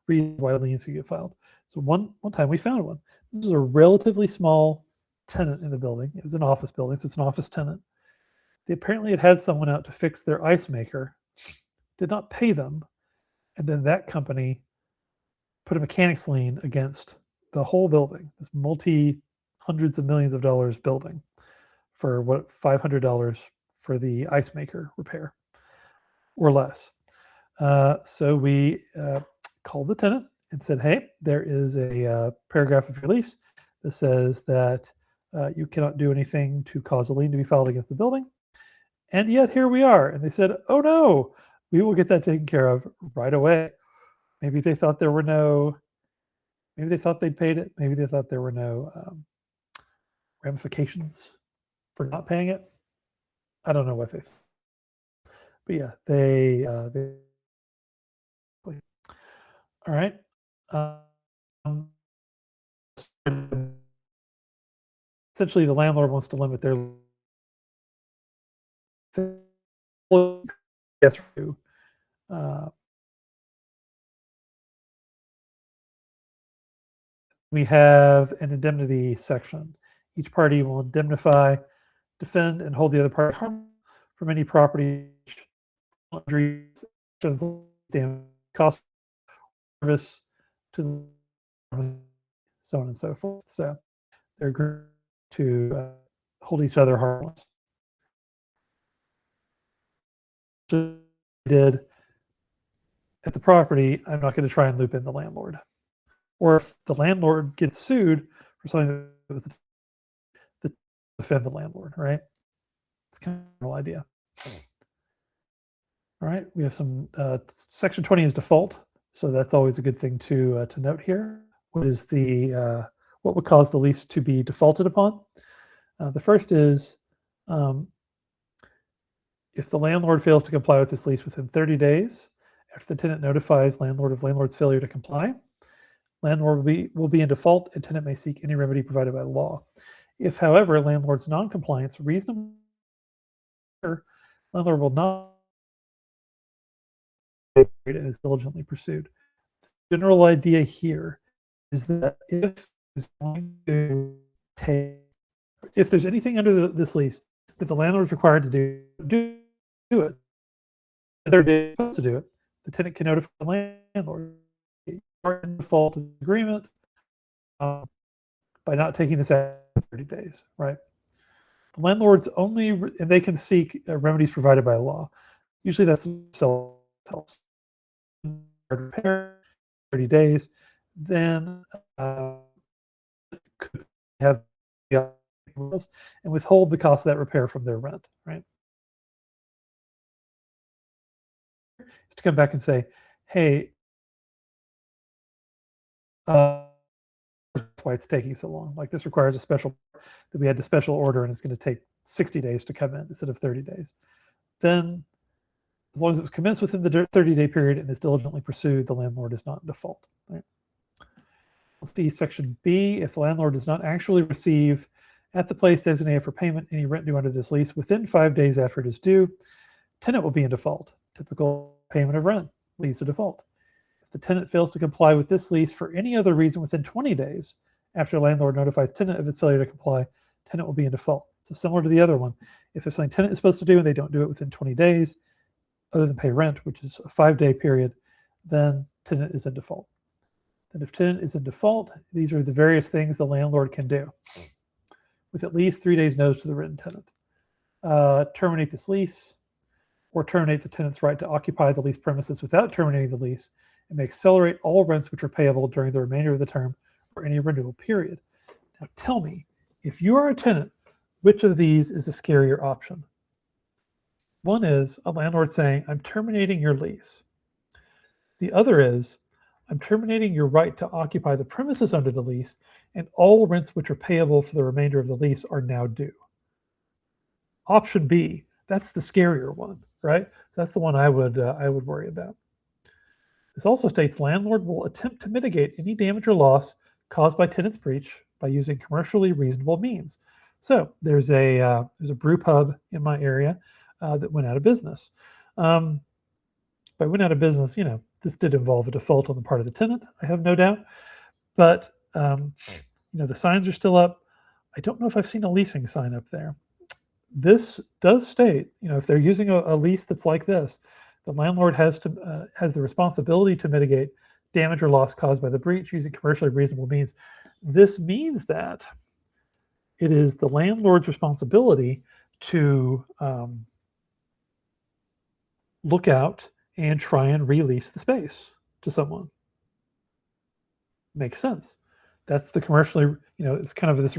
reasons why liens could get filed. So one time we found one. This was a relatively small tenant in the building. It was an office building, so it's an office tenant. They apparently had someone out to fix their ice maker, did not pay them, and then that company put a mechanics lien against the whole building, this hundreds of millions of dollars building, for what, $500 for the ice maker repair or less. So we called the tenant and said, hey, there is a paragraph of your lease that says that you cannot do anything to cause a lien to be filed against the building. And yet here we are. And they said, oh no, we will get that taken care of right away. Maybe they thought there were no, maybe they thought they'd paid it. Maybe they thought there were no ramifications for not paying it. I don't know what they thought. But yeah, they all right. Essentially, the landlord wants to limit their yes. We have an indemnity section. Each party will indemnify, defend, and hold the other party harmless from any property injuries, damage, cost, service to the so on and so forth. So they're agreed to hold each other harmless. So did at the property, I'm not going to try and loop in the landlord. Or if the landlord gets sued for something that was the defend the landlord, right? It's kind of the whole idea. All right, we have some section 20 is default, so that's always a good thing to note here. What is the what would cause the lease to be defaulted upon? The first is If the landlord fails to comply with this lease within 30 days, after the tenant notifies landlord of landlord's failure to comply, landlord will be in default and tenant may seek any remedy provided by law. If, however, landlord's non-compliance reasonable, landlord will not and is diligently pursued. The general idea here is that if there's anything under this lease that the landlord is required to do it, they're supposed to do it, the tenant can notify the landlord in default of the agreement by not taking this after 30 days, right? The landlord's only, and they can seek remedies provided by law. Usually that's self-help. Repair 30 days, then could have and withhold the cost of that repair from their rent, right? To come back and say, hey, that's why it's taking so long. Like this requires a special, that we had to special order and it's going to take 60 days to come in instead of 30 days. Then as long as it was commenced within the 30-day period and is diligently pursued, the landlord is not in default. Right? Let's see section B. If the landlord does not actually receive at the place designated for payment any rent due under this lease within 5 days after it is due, tenant will be in default. Typical payment of rent leads to default. If the tenant fails to comply with this lease for any other reason within 20 days after the landlord notifies tenant of its failure to comply, tenant will be in default. So similar to the other one, if there's something tenant is supposed to do and they don't do it within 20 days, other than pay rent, which is a 5-day period, then tenant is in default. And if tenant is in default, these are the various things the landlord can do with at least 3 days notice to the written tenant. Terminate this lease or terminate the tenant's right to occupy the lease premises without terminating the lease and may accelerate all rents which are payable during the remainder of the term or any renewal period. Now tell me, if you are a tenant, which of these is a scarier option? One is a landlord saying, I'm terminating your lease. The other is, I'm terminating your right to occupy the premises under the lease, and all rents which are payable for the remainder of the lease are now due. Option B, that's the scarier one, right? So that's the one I would worry about. This also states landlord will attempt to mitigate any damage or loss caused by tenant's breach by using commercially reasonable means. So there's a brew pub in my area that went out of business. By went out of business, this did involve a default on the part of the tenant, I have no doubt. But the signs are still up. I don't know if I've seen a leasing sign up there. This does state, if they're using a lease that's like this, the landlord has the responsibility to mitigate damage or loss caused by the breach using commercially reasonable means. This means that it is the landlord's responsibility to look out and try and release the space to someone. Makes sense. That's the commercially, it's kind of this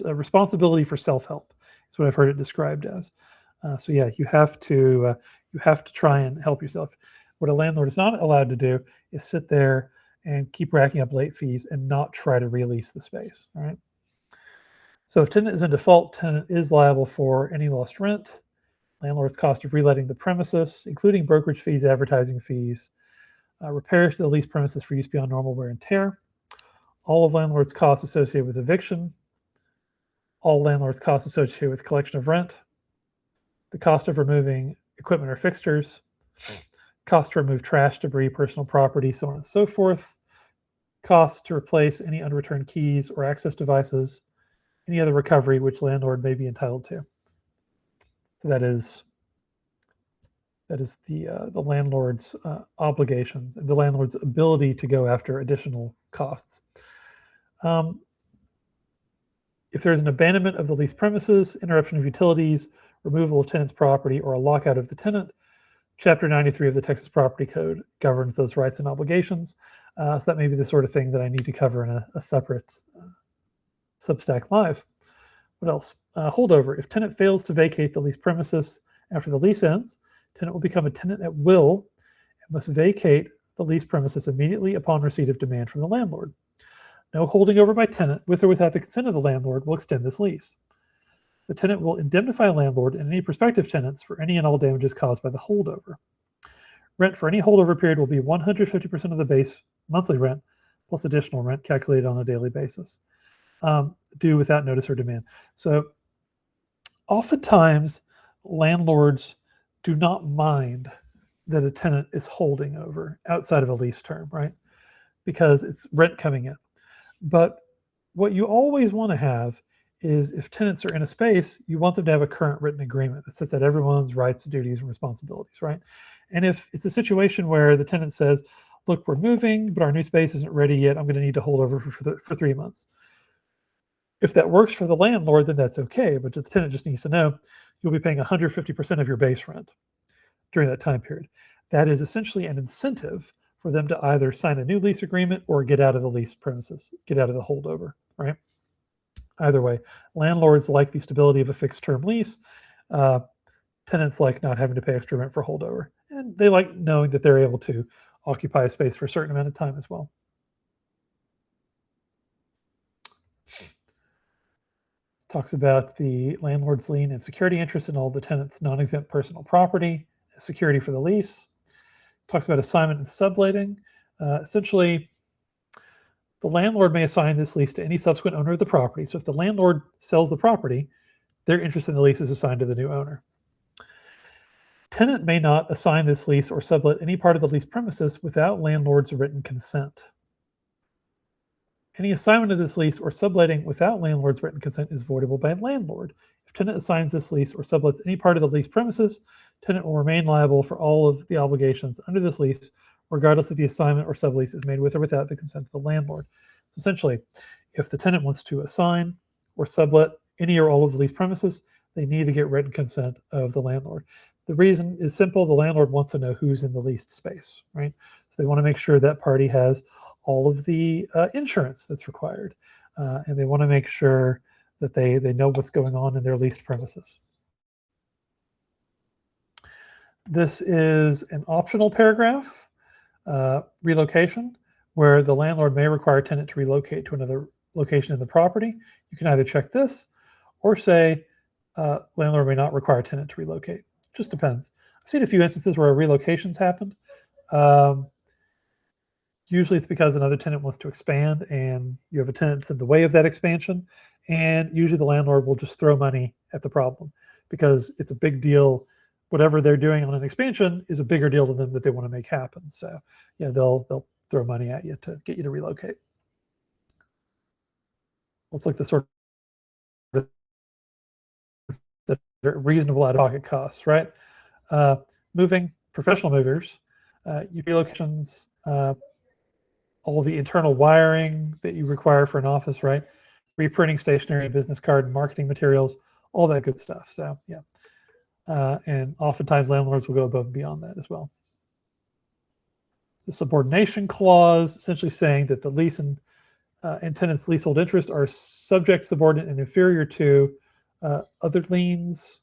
responsibility for self-help. That's what I've heard it described as. So yeah, you have to try and help yourself. What a landlord is not allowed to do is sit there and keep racking up late fees and not try to release the space. All right. So if tenant is in default, tenant is liable for any lost rent, landlord's cost of reletting the premises, including brokerage fees, advertising fees, repairs to the leased premises for use beyond normal wear and tear, all of landlord's costs associated with eviction, all landlord's costs associated with collection of rent, the cost of removing equipment or fixtures, cost to remove trash, debris, personal property, so on and so forth, cost to replace any unreturned keys or access devices, any other recovery which landlord may be entitled to. So that is the landlord's obligations and the landlord's ability to go after additional costs. If there's an abandonment of the leased premises, interruption of utilities, removal of tenant's property, or a lockout of the tenant, Chapter 93 of the Texas Property Code governs those rights and obligations. So that may be the sort of thing that I need to cover in a separate Substack Live. What else? Holdover. If tenant fails to vacate the leased premises after the lease ends, tenant will become a tenant at will and must vacate the leased premises immediately upon receipt of demand from the landlord. No holding over by tenant, with or without the consent of the landlord, will extend this lease. The tenant will indemnify landlord and any prospective tenants for any and all damages caused by the holdover. Rent for any holdover period will be 150% of the base monthly rent plus additional rent calculated on a daily basis, due without notice or demand. So oftentimes landlords do not mind that a tenant is holding over outside of a lease term, right? Because it's rent coming in. But what you always want to have is, if tenants are in a space, you want them to have a current written agreement that sets out everyone's rights, duties, and responsibilities, right? And if it's a situation where the tenant says, look, we're moving, but our new space isn't ready yet, I'm going to need to hold over for 3 months. If that works for the landlord, then that's okay. But the tenant just needs to know you'll be paying 150% of your base rent during that time period. That is essentially an incentive for them to either sign a new lease agreement or get out of the lease premises, get out of the holdover, right? Either way, landlords like the stability of a fixed term lease. Tenants like not having to pay extra rent for holdover. And they like knowing that they're able to occupy a space for a certain amount of time as well. Talks about the landlord's lien and security interest in all the tenant's non-exempt personal property, security for the lease. Talks about assignment and subletting. Essentially, the landlord may assign this lease to any subsequent owner of the property. So if the landlord sells the property, their interest in the lease is assigned to the new owner. Tenant may not assign this lease or sublet any part of the lease premises without landlord's written consent. Any assignment of this lease or subletting without landlord's written consent is voidable by landlord. If tenant assigns this lease or sublets any part of the lease premises, tenant will remain liable for all of the obligations under this lease, regardless if the assignment or sublease is made with or without the consent of the landlord. So essentially, if the tenant wants to assign or sublet any or all of the lease premises, they need to get written consent of the landlord. The reason is simple. The landlord wants to know who's in the leased space, right? So they want to make sure that party has all of the insurance that's required. And they want to make sure that they know what's going on in their leased premises. This is an optional paragraph, relocation, where the landlord may require a tenant to relocate to another location in the property. You can either check this or say landlord may not require a tenant to relocate. Just depends. I've seen a few instances where relocations happened. Usually it's because another tenant wants to expand and you have a tenant that's in the way of that expansion. And usually the landlord will just throw money at the problem because it's a big deal. Whatever they're doing on an expansion is a bigger deal to them that they want to make happen. So yeah, they'll throw money at you to get you to relocate. Looks like the sort of the reasonable out-of-pocket costs, right? Moving, professional movers, relocations, all the internal wiring that you require for an office, right? Reprinting stationery, business card, and marketing materials, all that good stuff. So yeah. And oftentimes landlords will go above and beyond that as well. The subordination clause, essentially saying that the lease and tenant's leasehold interest are subject, subordinate, and inferior to other liens,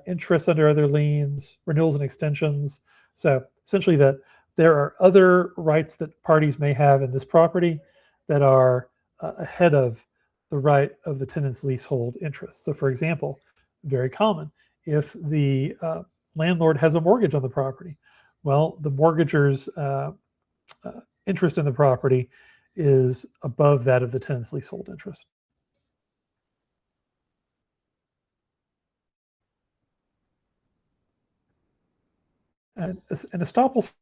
interest under other liens, renewals and extensions. So essentially that there are other rights that parties may have in this property that are ahead of the right of the tenant's leasehold interest. So for example, very common, if the landlord has a mortgage on the property, well, the mortgager's interest in the property is above that of the tenant's leasehold interest. And an estoppel is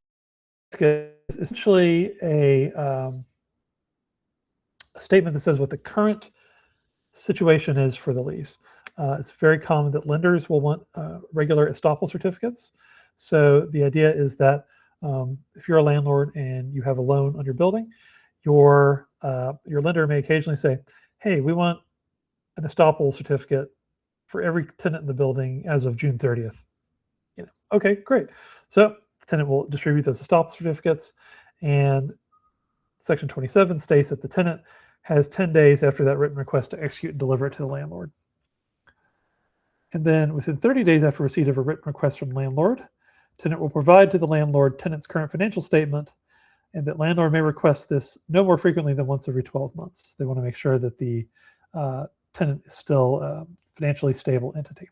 essentially a statement that says what the current situation is for the lease. It's very common that lenders will want regular estoppel certificates. So the idea is that if you're a landlord and you have a loan on your building, your lender may occasionally say, hey, we want an estoppel certificate for every tenant in the building as of June 30th. Okay, great. So the tenant will distribute those estoppel certificates, and Section 27 states that the tenant has 10 days after that written request to execute and deliver it to the landlord. And then within 30 days after receipt of a written request from landlord, tenant will provide to the landlord tenant's current financial statement, and that landlord may request this no more frequently than once every 12 months. They want to make sure that the tenant is still financially stable entity.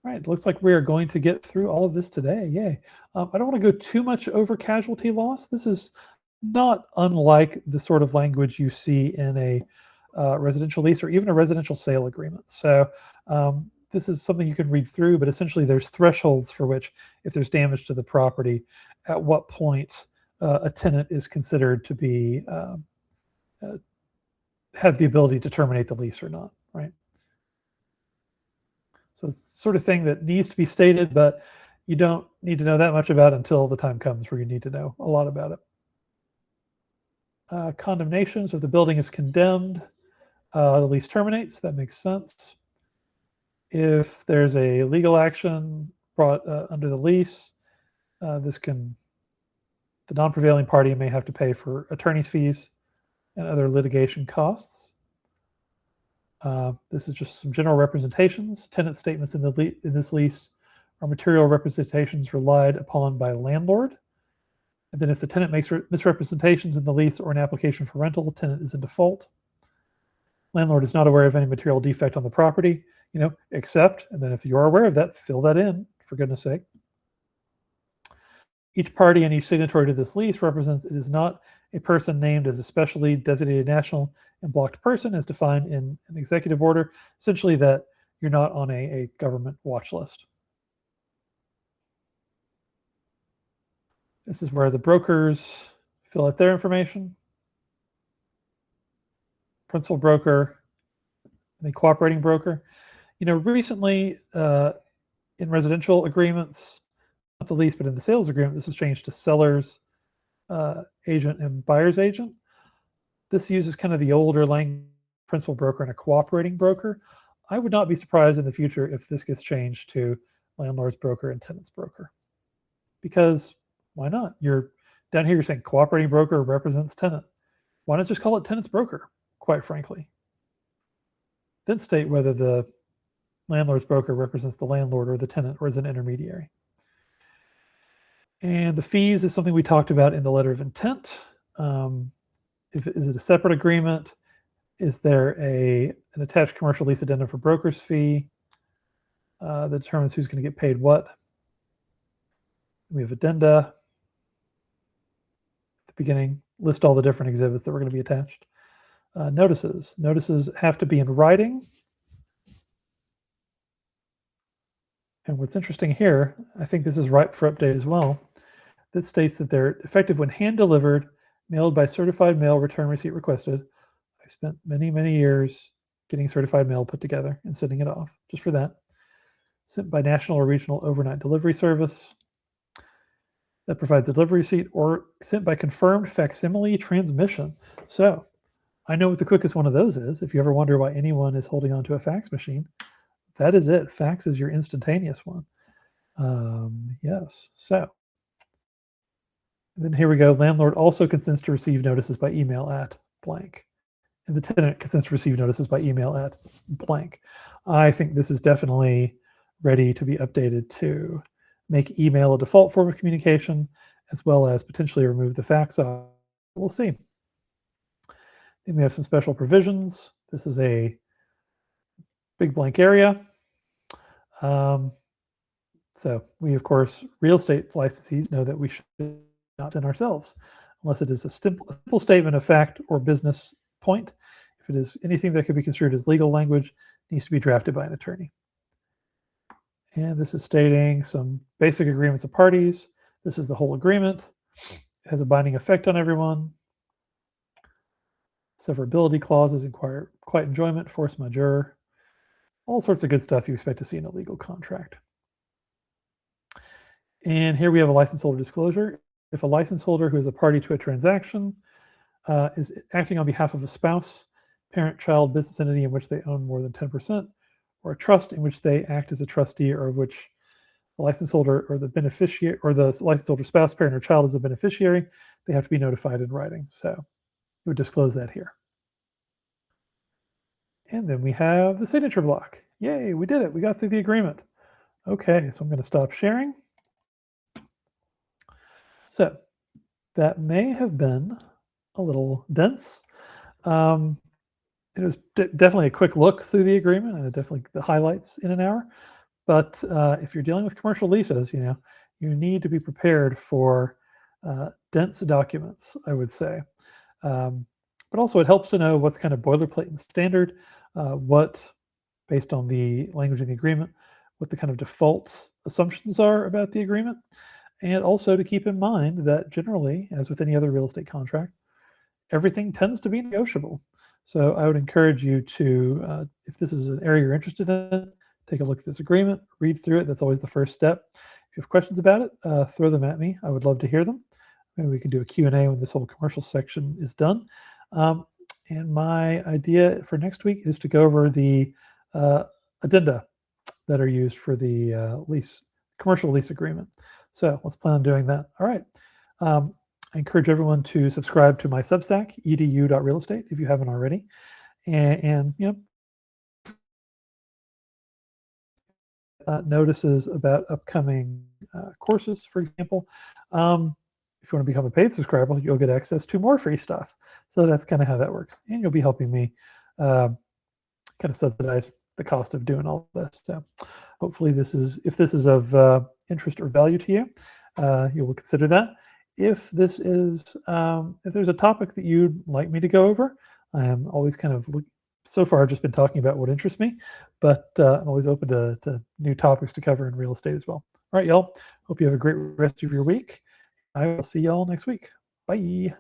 All right, looks like we are going to get through all of this today. Yay. I don't want to go too much over casualty loss. This is not unlike the sort of language you see in a residential lease or even a residential sale agreement. So this is something you can read through, but essentially there's thresholds for which, if there's damage to the property, at what point a tenant is considered to be have the ability to terminate the lease or not, right? So it's the sort of thing that needs to be stated, but you don't need to know that much about it until the time comes where you need to know a lot about it. Condemnations, if the building is condemned, the lease terminates. That makes sense. If there's a legal action brought under the lease, the non-prevailing party may have to pay for attorney's fees and other litigation costs. This is just some general representations. Tenant statements in this lease are material representations relied upon by landlord. And then if the tenant makes misrepresentations in the lease or an application for rental, tenant is in default. Landlord is not aware of any material defect on the property, except, and then if you are aware of that, fill that in, for goodness sake. Each party and each signatory to this lease represents it is not a person named as a specially designated national and blocked person as defined in an executive order, essentially that you're not on a government watch list. This is where the brokers fill out their information. Principal broker, the cooperating broker. Recently in residential agreements, not the lease, but in the sales agreement, this was changed to seller's agent and buyer's agent. This uses kind of the older language, principal broker and a cooperating broker. I would not be surprised in the future if this gets changed to landlord's broker and tenant's broker. Because why not? You're down here, you're saying cooperating broker represents tenant. Why not just call it tenant's broker, quite frankly? Then state whether the landlord's broker represents the landlord or the tenant or is an intermediary. And the fees is something we talked about in the letter of intent. Is it a separate agreement? Is there an attached commercial lease addendum for broker's fee that determines who's going to get paid what? We have addenda. At the beginning, list all the different exhibits that were going to be attached. Notices. Notices have to be in writing. And what's interesting here, I think this is ripe for update as well, that states that they're effective when hand-delivered, mailed by certified mail, return receipt requested. I spent many, many years getting certified mail put together and sending it off, just for that. Sent by national or regional overnight delivery service that provides a delivery receipt, or sent by confirmed facsimile transmission. So I know what the quickest one of those is. If you ever wonder why anyone is holding on to a fax machine, that is it. Fax is your instantaneous one. Yes. So then here we go. Landlord also consents to receive notices by email at blank. And the tenant consents to receive notices by email at blank. I think this is definitely ready to be updated to make email a default form of communication, as well as potentially remove the fax off. We'll see. Then we have some special provisions. This is a big blank area. So we, of course, real estate licensees know that we should not send ourselves unless it is a simple statement of fact or business point. If it is anything that could be construed as legal language, it needs to be drafted by an attorney. And this is stating some basic agreements of parties. This is the whole agreement. It has a binding effect on everyone. Severability clauses, quiet enjoyment, force majeure, all sorts of good stuff you expect to see in a legal contract. And here we have a license holder disclosure. If a license holder who is a party to a transaction is acting on behalf of a spouse, parent, child, business entity in which they own more than 10%, or a trust in which they act as a trustee, or of which the license holder or the beneficiary, or the license holder spouse, parent, or child is a beneficiary, they have to be notified in writing. So we would disclose that here. And then we have the signature block. Yay, we did it. We got through the agreement. Okay, so I'm going to stop sharing. So that may have been a little dense. And it was definitely a quick look through the agreement, and definitely the highlights in an hour. But if you're dealing with commercial leases, you need to be prepared for dense documents, I would say. But also, it helps to know what's kind of boilerplate and standard, what, based on the language of the agreement, what the kind of default assumptions are about the agreement, and also to keep in mind that generally, as with any other real estate contract, everything tends to be negotiable. So I would encourage you to, if this is an area you're interested in, take a look at this agreement, read through it. That's always the first step. If you have questions about it, throw them at me. I would love to hear them. Maybe we can do a Q&A when this whole commercial section is done. And my idea for next week is to go over the addenda that are used for the commercial lease agreement. So let's plan on doing that. All right. I encourage everyone to subscribe to my Substack, edu.realestate, if you haven't already. And notices about upcoming courses, for example. If you want to become a paid subscriber, you'll get access to more free stuff. So that's kind of how that works. And you'll be helping me kind of subsidize the cost of doing all this. So hopefully if this is of interest or value to you, you will consider that. If this is, if there's a topic that you'd like me to go over, I am always kind of so far I've just been talking about what interests me, but I'm always open to new topics to cover in real estate as well. All right, y'all. Hope you have a great rest of your week. I will see y'all next week. Bye.